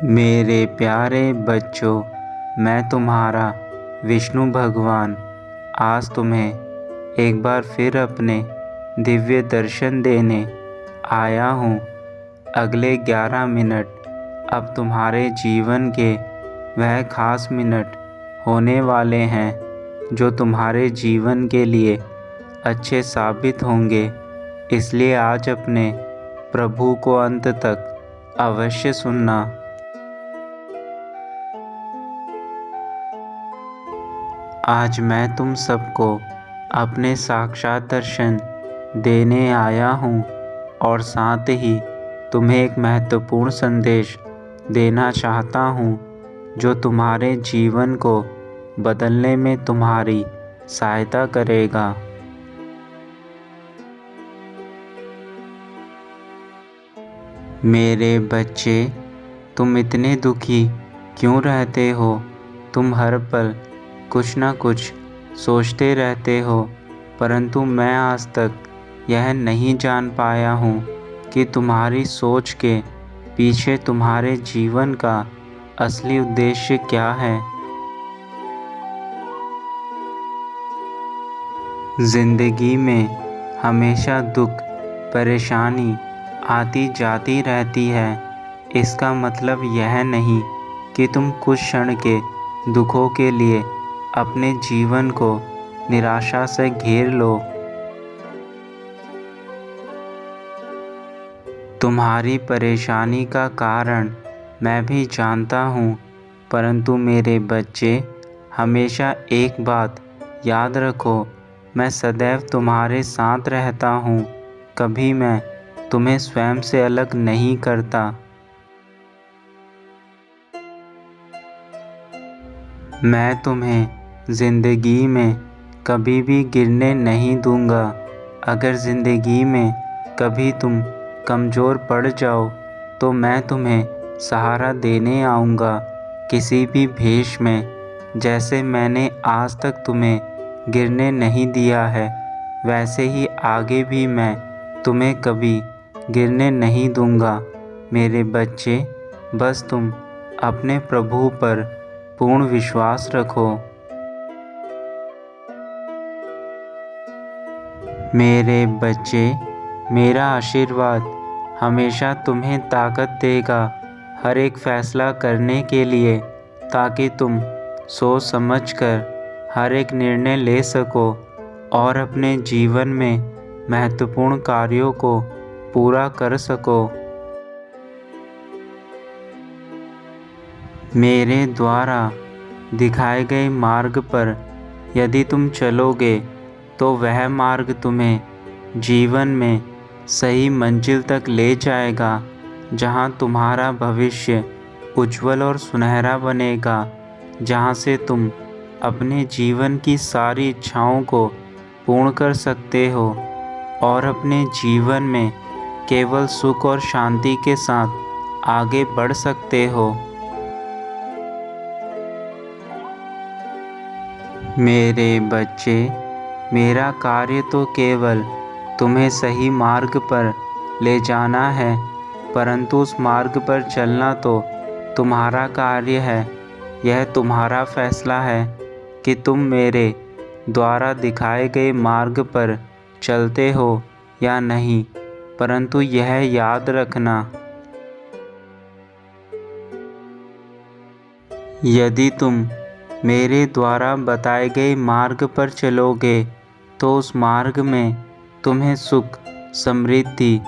मेरे प्यारे बच्चों, मैं तुम्हारा विष्णु भगवान आज तुम्हें एक बार फिर अपने दिव्य दर्शन देने आया हूँ। अगले 11 मिनट अब तुम्हारे जीवन के वह खास मिनट होने वाले हैं जो तुम्हारे जीवन के लिए अच्छे साबित होंगे। इसलिए आज अपने प्रभु को अंत तक अवश्य सुनना। आज मैं तुम सबको अपने साक्षात दर्शन देने आया हूँ और साथ ही तुम्हें एक महत्वपूर्ण संदेश देना चाहता हूँ जो तुम्हारे जीवन को बदलने में तुम्हारी सहायता करेगा। मेरे बच्चे, तुम इतने दुखी क्यों रहते हो? तुम हर पल कुछ ना कुछ सोचते रहते हो, परंतु मैं आज तक यह नहीं जान पाया हूँ कि तुम्हारी सोच के पीछे तुम्हारे जीवन का असली उद्देश्य क्या है। जिंदगी में हमेशा दुख परेशानी आती जाती रहती है। इसका मतलब यह नहीं कि तुम कुछ क्षण के दुखों के लिए अपने जीवन को निराशा से घेर लो। तुम्हारी परेशानी का कारण मैं भी जानता हूँ, परंतु मेरे बच्चे, हमेशा एक बात याद रखो, मैं सदैव तुम्हारे साथ रहता हूँ। कभी मैं तुम्हें स्वयं से अलग नहीं करता। मैं तुम्हें ज़िंदगी में कभी भी गिरने नहीं दूंगा। अगर ज़िंदगी में कभी तुम कमज़ोर पड़ जाओ तो मैं तुम्हें सहारा देने आऊँगा, किसी भी भेष में। जैसे मैंने आज तक तुम्हें गिरने नहीं दिया है, वैसे ही आगे भी मैं तुम्हें कभी गिरने नहीं दूंगा। मेरे बच्चे, बस तुम अपने प्रभु पर पूर्ण विश्वास रखो। मेरे बच्चे, मेरा आशीर्वाद हमेशा तुम्हें ताकत देगा हर एक फैसला करने के लिए, ताकि तुम सोच समझकर हर एक निर्णय ले सको और अपने जीवन में महत्वपूर्ण कार्यों को पूरा कर सको। मेरे द्वारा दिखाए गए मार्ग पर यदि तुम चलोगे तो वह मार्ग तुम्हें जीवन में सही मंजिल तक ले जाएगा, जहां तुम्हारा भविष्य उज्जवल और सुनहरा बनेगा, जहां से तुम अपने जीवन की सारी इच्छाओं को पूर्ण कर सकते हो और अपने जीवन में केवल सुख और शांति के साथ आगे बढ़ सकते हो। मेरे बच्चे, मेरा कार्य तो केवल तुम्हें सही मार्ग पर ले जाना है, परंतु उस मार्ग पर चलना तो तुम्हारा कार्य है। यह तुम्हारा फैसला है कि तुम मेरे द्वारा दिखाए गए मार्ग पर चलते हो या नहीं, परंतु यह याद रखना, यदि तुम मेरे द्वारा बताए गए मार्ग पर चलोगे तो उस मार्ग में तुम्हें सुख, समृद्धि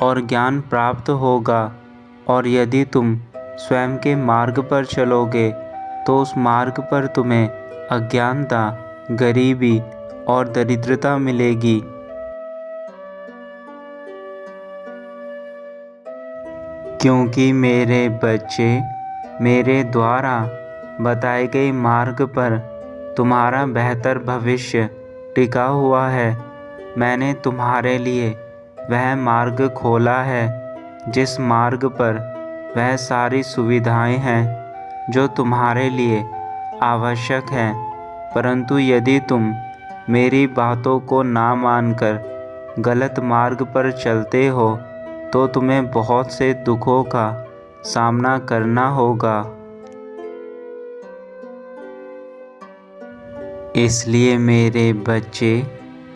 और ज्ञान प्राप्त होगा, और यदि तुम स्वयं के मार्ग पर चलोगे तो उस मार्ग पर तुम्हें अज्ञानता, गरीबी और दरिद्रता मिलेगी। क्योंकि मेरे बच्चे, मेरे द्वारा बताए गए मार्ग पर तुम्हारा बेहतर भविष्य टिका हुआ है। मैंने तुम्हारे लिए वह मार्ग खोला है जिस मार्ग पर वह सारी सुविधाएं हैं जो तुम्हारे लिए आवश्यक हैं, परंतु यदि तुम मेरी बातों को ना मानकर गलत मार्ग पर चलते हो तो तुम्हें बहुत से दुखों का सामना करना होगा। इसलिए मेरे बच्चे,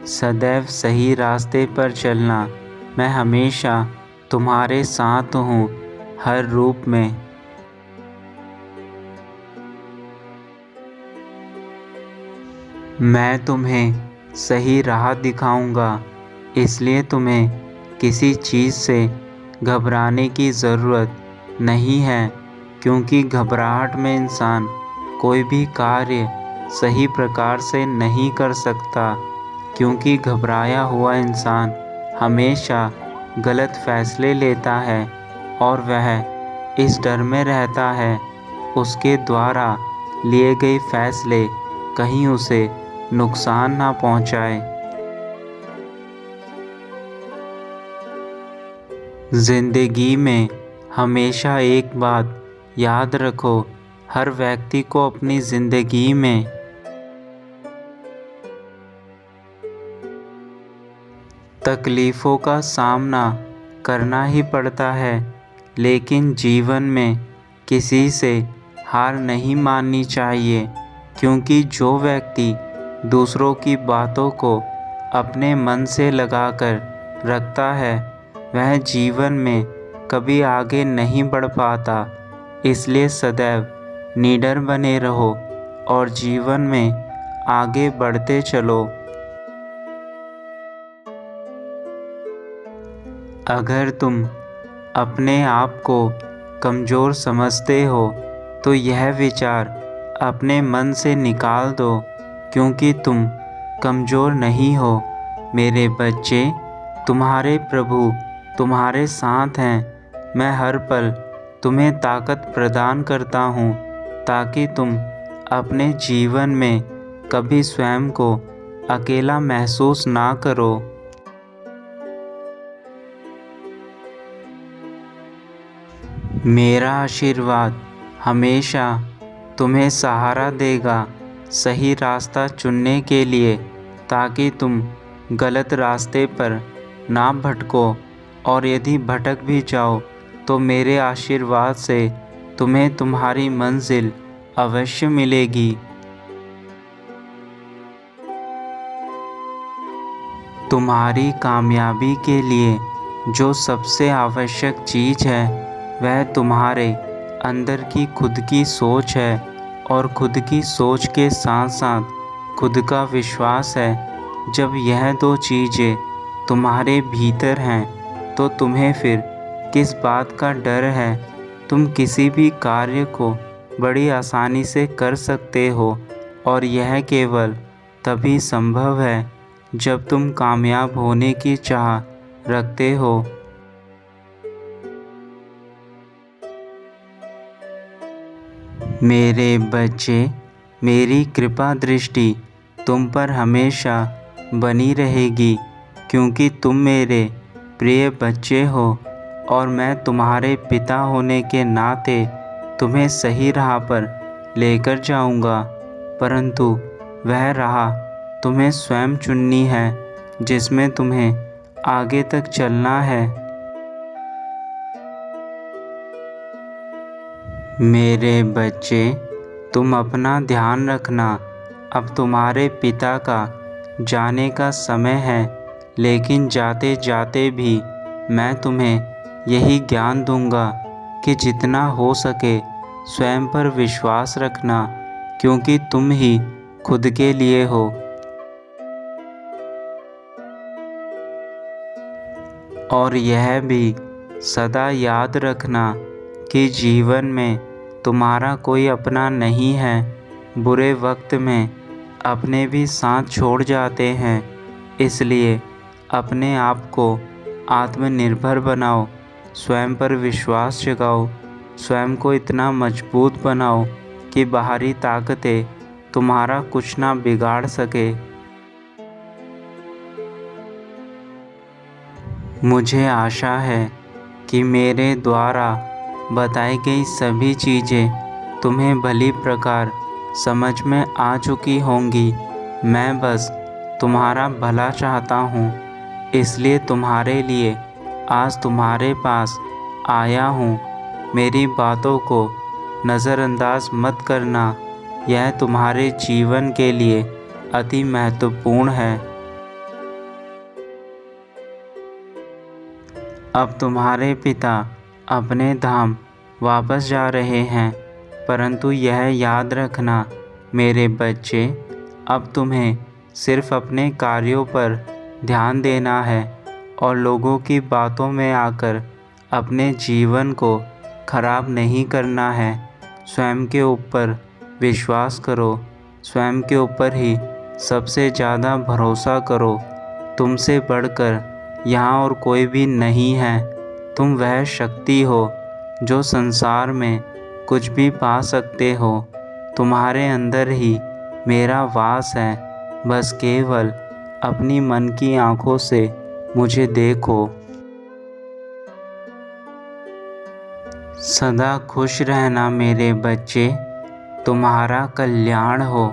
सदैव सही रास्ते पर चलना। मैं हमेशा तुम्हारे साथ हूँ, हर रूप में। मैं तुम्हें सही राह दिखाऊंगा, इसलिए तुम्हें किसी चीज़ से घबराने की ज़रूरत नहीं है, क्योंकि घबराहट में इंसान कोई भी कार्य सही प्रकार से नहीं कर सकता, क्योंकि घबराया हुआ इंसान हमेशा गलत फैसले लेता है और वह इस डर में रहता है उसके द्वारा लिए गए फैसले कहीं उसे नुकसान ना पहुंचाए। जिंदगी में हमेशा एक बात याद रखो, हर व्यक्ति को अपनी ज़िंदगी में तकलीफ़ों का सामना करना ही पड़ता है, लेकिन जीवन में किसी से हार नहीं माननी चाहिए, क्योंकि जो व्यक्ति दूसरों की बातों को अपने मन से लगाकर रखता है वह जीवन में कभी आगे नहीं बढ़ पाता। इसलिए सदैव निडर बने रहो और जीवन में आगे बढ़ते चलो। अगर तुम अपने आप को कमज़ोर समझते हो तो यह विचार अपने मन से निकाल दो, क्योंकि तुम कमज़ोर नहीं हो। मेरे बच्चे, तुम्हारे प्रभु तुम्हारे साथ हैं। मैं हर पल तुम्हें ताकत प्रदान करता हूँ, ताकि तुम अपने जीवन में कभी स्वयं को अकेला महसूस ना करो। मेरा आशीर्वाद हमेशा तुम्हें सहारा देगा सही रास्ता चुनने के लिए, ताकि तुम गलत रास्ते पर ना भटको, और यदि भटक भी जाओ तो मेरे आशीर्वाद से तुम्हें तुम्हारी मंजिल अवश्य मिलेगी। तुम्हारी कामयाबी के लिए जो सबसे आवश्यक चीज़ है वह तुम्हारे अंदर की खुद की सोच है, और खुद की सोच के साथ साथ खुद का विश्वास है। जब यह दो चीज़ें तुम्हारे भीतर हैं तो तुम्हें फिर किस बात का डर है। तुम किसी भी कार्य को बड़ी आसानी से कर सकते हो, और यह केवल तभी संभव है जब तुम कामयाब होने की चाह रखते हो। मेरे बच्चे, मेरी कृपा दृष्टि तुम पर हमेशा बनी रहेगी, क्योंकि तुम मेरे प्रिय बच्चे हो, और मैं तुम्हारे पिता होने के नाते तुम्हें सही राह पर लेकर जाऊंगा। परंतु वह राह तुम्हें स्वयं चुननी है, जिसमें तुम्हें आगे तक चलना है। मेरे बच्चे, तुम अपना ध्यान रखना। अब तुम्हारे पिता का जाने का समय है, लेकिन जाते जाते भी मैं तुम्हें यही ज्ञान दूंगा कि जितना हो सके स्वयं पर विश्वास रखना, क्योंकि तुम ही खुद के लिए हो। और यह भी सदा याद रखना कि जीवन में तुम्हारा कोई अपना नहीं है। बुरे वक्त में अपने भी साथ छोड़ जाते हैं, इसलिए अपने आप को आत्मनिर्भर बनाओ, स्वयं पर विश्वास जगाओ, स्वयं को इतना मजबूत बनाओ कि बाहरी ताकतें तुम्हारा कुछ ना बिगाड़ सके। मुझे आशा है कि मेरे द्वारा बताई गई सभी चीज़ें तुम्हें भली प्रकार समझ में आ चुकी होंगी। मैं बस तुम्हारा भला चाहता हूँ, इसलिए तुम्हारे लिए आज तुम्हारे पास आया हूँ। मेरी बातों को नज़रअंदाज मत करना, यह तुम्हारे जीवन के लिए अति महत्वपूर्ण है। अब तुम्हारे पिता अपने धाम वापस जा रहे हैं, परंतु यह याद रखना मेरे बच्चे, अब तुम्हें सिर्फ अपने कार्यों पर ध्यान देना है और लोगों की बातों में आकर अपने जीवन को खराब नहीं करना है। स्वयं के ऊपर विश्वास करो, स्वयं के ऊपर ही सबसे ज़्यादा भरोसा करो। तुमसे बढ़कर यहाँ और कोई भी नहीं है। तुम वह शक्ति हो जो संसार में कुछ भी पा सकते हो। तुम्हारे अंदर ही मेरा वास है। बस केवल अपनी मन की आँखों से मुझे देखो। सदा खुश रहना मेरे बच्चे, तुम्हारा कल्याण हो।